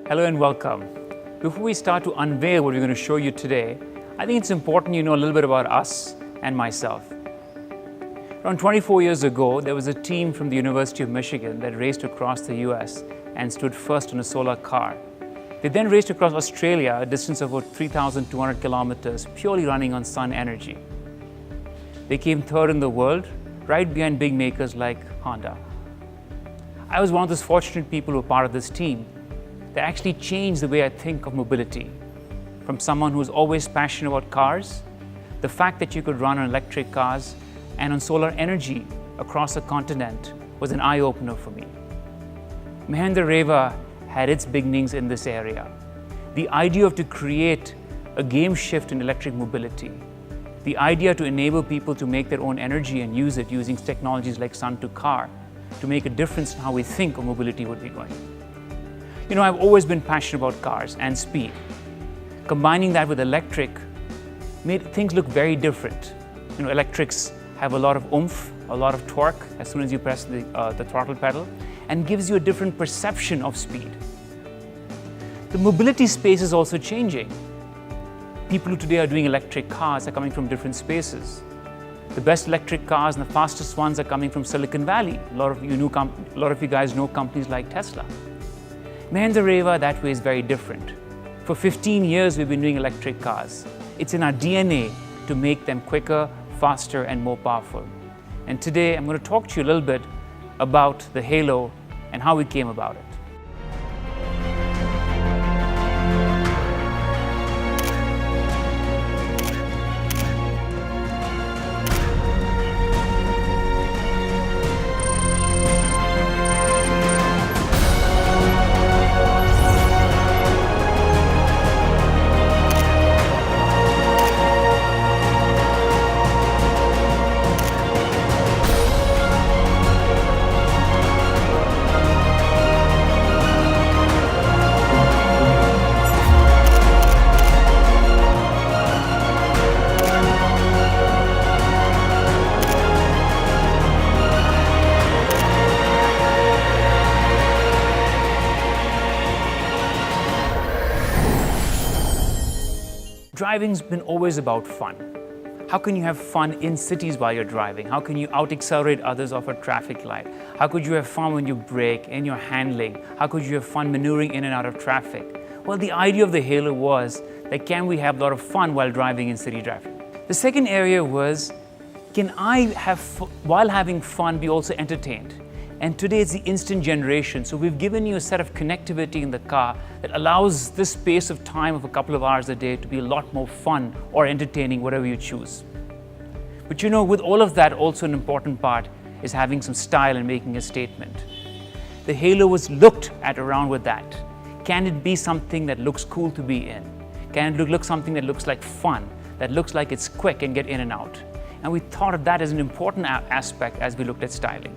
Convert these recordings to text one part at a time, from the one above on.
Hello and welcome. Before we start to unveil what we're going to show you today, I think it's important you know a little bit about us and myself. Around 24 years ago, there was a team from the University of Michigan that raced across the US and stood first on a solar car. They then raced across Australia, a distance of about 3,200 kilometers, purely running on sun energy. They came third in the world, right behind big makers like Honda. I was one of those fortunate people who were part of this team that actually changed the way I think of mobility. From someone who was always passionate about cars, the fact that you could run on electric cars and on solar energy across a continent was an eye-opener for me. Mrvl had its beginnings in this area. The idea to create a game shift in electric mobility, the idea to enable people to make their own energy and use it using technologies like sun to car to make a difference in how we think of mobility would be going. You know, I've always been passionate about cars and speed. Combining that with electric made things look very different. You know, electrics have a lot of oomph, a lot of torque as soon as you press the throttle pedal, and gives you a different perception of speed. The mobility space is also changing. People who today are doing electric cars are coming from different spaces. The best electric cars and the fastest ones are coming from Silicon Valley. A lot of you guys know companies like Tesla. Mrvl that way is very different. For 15 years we've been doing electric cars. It's in our DNA to make them quicker, faster and more powerful. And today I'm going to talk to you a little bit about the Halo and how we came about it. Driving's been always about fun. How can you have fun in cities while you're driving? How can you out-accelerate others off a traffic light? How could you have fun when you brake, in your handling? How could you have fun maneuvering in and out of traffic? Well, the idea of the Halo was that can we have a lot of fun while driving in city traffic? The second area was, can I while having fun, be also entertained? And today it's the instant generation. So we've given you a set of connectivity in the car that allows this space of time of a couple of hours a day to be a lot more fun or entertaining, whatever you choose. But you know, with all of that, also an important part is having some style and making a statement. The Halo was looked at around with that. Can it be something that looks cool to be in? Can it look something that looks like fun, that looks like it's quick and get in and out? And we thought of that as an important aspect as we looked at styling.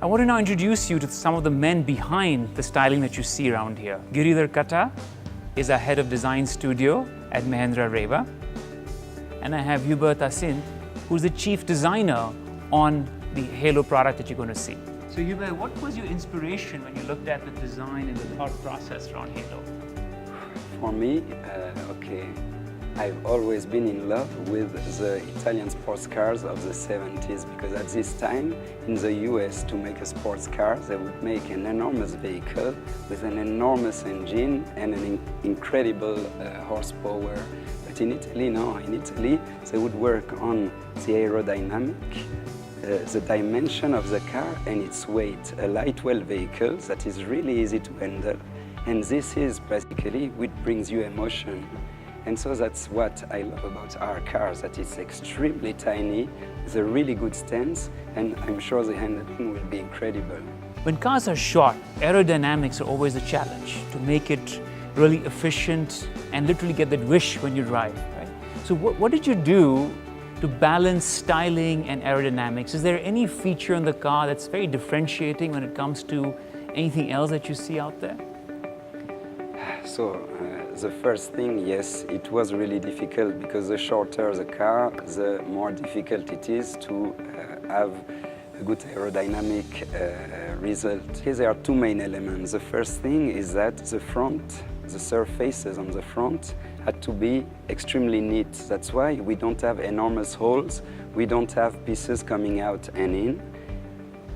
I want to now introduce you to some of the men behind the styling that you see around here. Giridhar Katta is our head of design studio at Mrvl. And I have Hubert Tassin, who's the chief designer on the Halo product that you're going to see. So Hubert, what was your inspiration when you looked at the design and the thought process around Halo? For me, I've always been in love with the Italian sports cars of the 70s, because at this time in the US, to make a sports car, they would make an enormous vehicle with an enormous engine and an incredible horsepower. But in Italy, no, in Italy they would work on the aerodynamic, the dimension of the car and its weight, a lightweight vehicle that is really easy to handle. And this is basically what brings you emotion. And so that's what I love about our cars, that it's extremely tiny, with a really good stance, and I'm sure the handling will be incredible. When cars are short, aerodynamics are always a challenge to make it really efficient and literally get that wish when you drive, right? So what did you do to balance styling and aerodynamics? Is there any feature in the car that's very differentiating when it comes to anything else that you see out there? So the first thing, yes, it was really difficult, because the shorter the car, the more difficult it is to have a good aerodynamic result. Here there are two main elements. The first thing is that the surfaces on the front had to be extremely neat. That's why we don't have enormous holes, we don't have pieces coming out and in.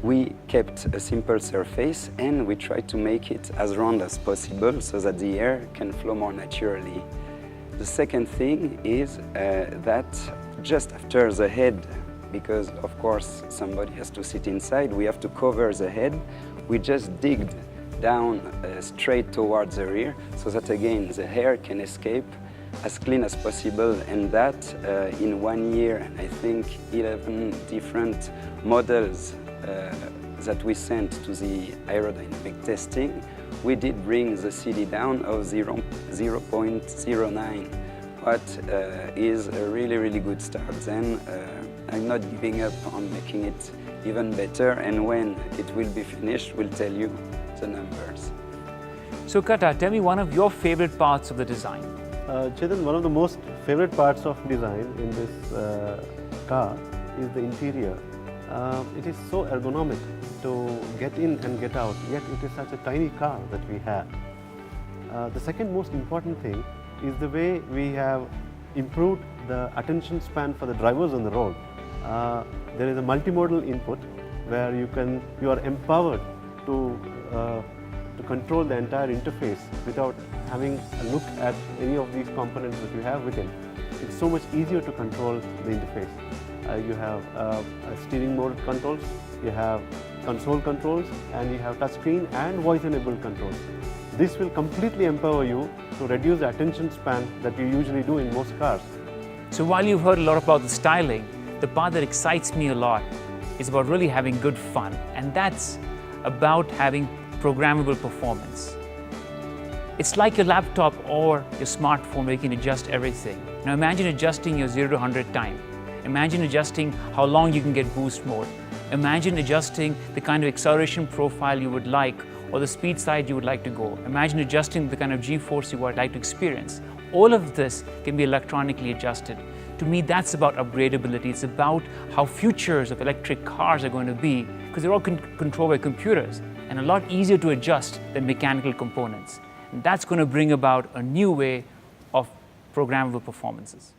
We kept a simple surface and we tried to make it as round as possible so that the air can flow more naturally. The second thing is that just after the head, because of course somebody has to sit inside, we have to cover the head. We just digged down straight towards the rear so that again the air can escape as clean as possible, and that in 1 year, I think 11 different models that we sent to the aerodynamic testing, we did bring the CD down of 0.09, what is a really good start. Then I'm not giving up on making it even better, and when it will be finished, we'll tell you the numbers. So Kata, tell me one of your favorite parts of the design. Chetan, one of the most favorite parts of design in this car is the interior. It is so ergonomic to get in and get out, yet it is such a tiny car that we have. The second most important thing is the way we have improved the attention span for the drivers on the road. There is a multimodal input where you are empowered to control the entire interface without having a look at any of these components that you have within. It's so much easier to control the interface. You have steering mode controls, you have console controls, and you have touchscreen and voice-enabled controls. This will completely empower you to reduce the attention span that you usually do in most cars. So while you've heard a lot about the styling, the part that excites me a lot is about really having good fun, and that's about having programmable performance. It's like your laptop or your smartphone where you can adjust everything. Now imagine adjusting your 0 to 100 time. Imagine adjusting how long you can get boost mode. Imagine adjusting the kind of acceleration profile you would like or the speed side you would like to go. Imagine adjusting the kind of G-force you would like to experience. All of this can be electronically adjusted. To me, that's about upgradability. It's about how futures of electric cars are going to be, because they're all controlled by computers and a lot easier to adjust than mechanical components. And that's going to bring about a new way of programmable performances.